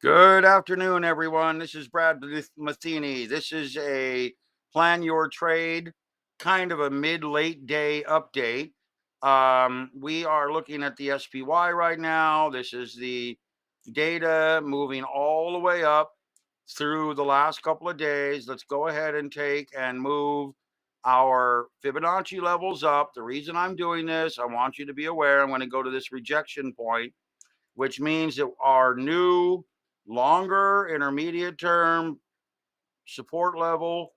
Good afternoon, everyone. This is Brad Matheny. This is a plan your trade, kind of a mid-late day update. We are looking at the SPY right now. This is the data moving all the way up through the last couple of days. Let's go ahead and take and move our Fibonacci levels up. The reason I'm doing this, I want you to be aware, I'm going to go to this rejection point, which means that our new longer intermediate term support level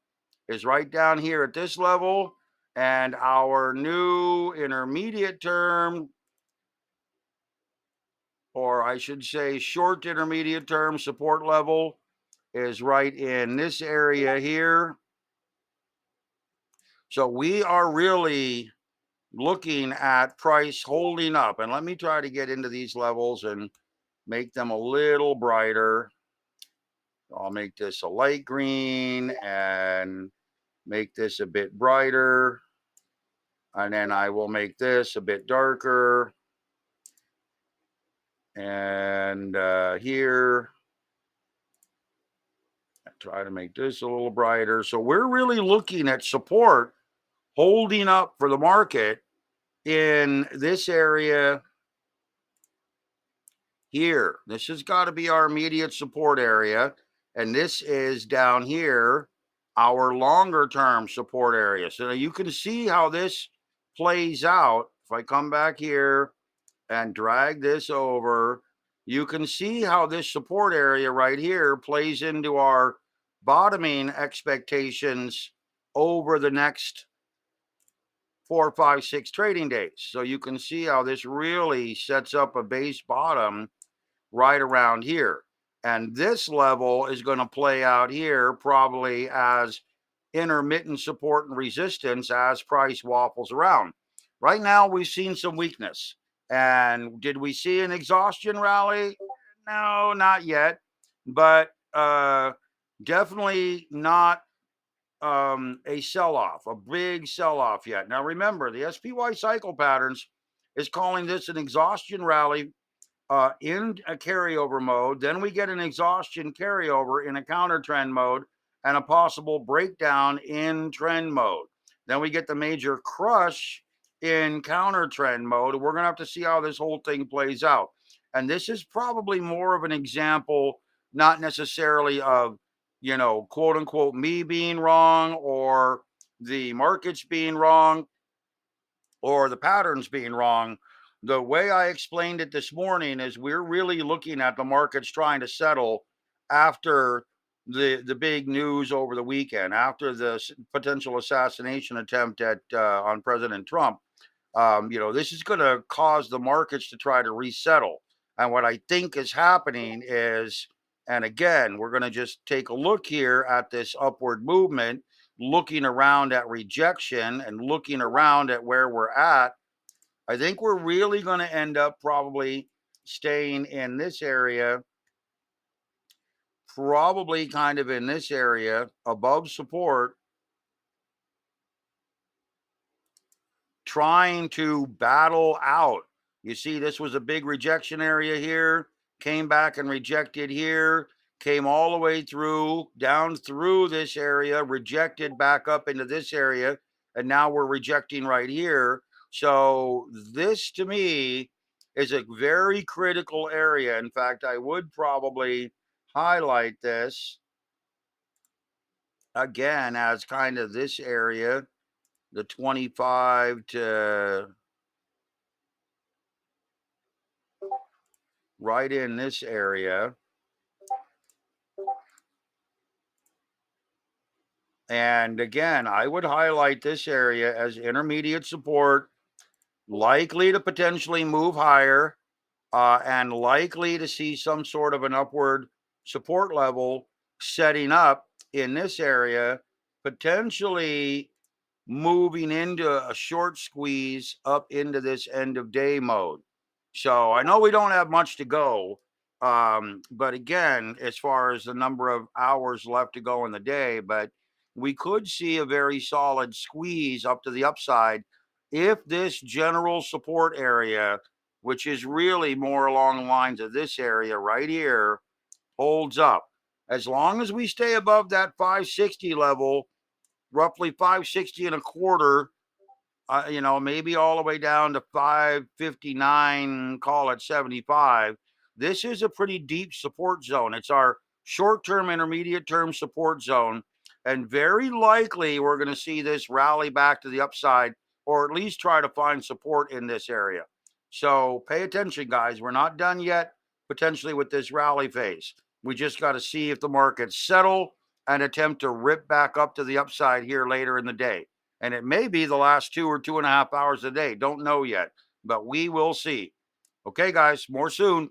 is right down here at this level. And our new intermediate term, or I should say short intermediate term support level, is right in this area here. So we are really looking at price holding up. And let me try to get into these levels and make them a little brighter. I'll make this a light green and make this a bit brighter. And then I will make this a bit darker. And here, I try to make this a little brighter. So we're really looking at support holding up for the market in this area here. This has got to be our immediate support area. And this is down here, our longer term support area. So you can see how this plays out. If I come back here and drag this over, you can see how this support area right here plays into our bottoming expectations over the next 4, 5, 6 trading days. So you can see how this really sets up a base bottom right around here. And this level is going to play out here probably as intermittent support and resistance as price waffles around. Right now, we've seen some weakness. And did we see an exhaustion rally? No, not yet. But definitely not a sell-off, a big sell-off yet. Now, remember, the SPY cycle patterns is calling this an exhaustion rally in a carryover mode. Then we get an exhaustion carryover in a counter trend mode and a possible breakdown in trend mode. Then we get the major crush in counter trend mode. We're going to have to see how this whole thing plays out. And this is probably more of an example, not necessarily of, quote unquote, me being wrong or the markets being wrong or the patterns being wrong. The way I explained it this morning is we're really looking at the markets trying to settle after the big news over the weekend, after the potential assassination attempt at on President Trump. This is going to cause the markets to try to resettle. And what I think is happening is, and again, we're going to just take a look here at this upward movement, looking around at rejection and looking around at where we're at. I think we're really going to end up probably staying in this area, probably kind of in this area above support, trying to battle out. You see, this was a big rejection area here, came back and rejected here, came all the way through, down through this area, rejected back up into this area, and now we're rejecting right here. So this to me is a very critical area. In fact, I would probably highlight this again as kind of this area, the 25 to right in this area. And again, I would highlight this area as intermediate support, likely to potentially move higher, and likely to see some sort of an upward support level setting up in this area, potentially moving into a short squeeze up into this end of day mode. So I know we don't have much to go. But again, as far as the number of hours left to go in the day, but we could see a very solid squeeze up to the upside if this general support area, which is really more along the lines of this area right here, holds up. As long as we stay above that 560 level, roughly 560 and a quarter, maybe all the way down to 559, call it 75. This is a pretty deep support zone. It's our short-term, intermediate-term support zone. And very likely we're going to see this rally back to the upside, or at least try to find support in this area. So pay attention, guys. We're not done yet, potentially, with this rally phase. We just got to see if the markets settle and attempt to rip back up to the upside here later in the day. And it may be the last 2 or 2.5 hours a day. Don't know yet, but we will see. Okay, guys, more soon.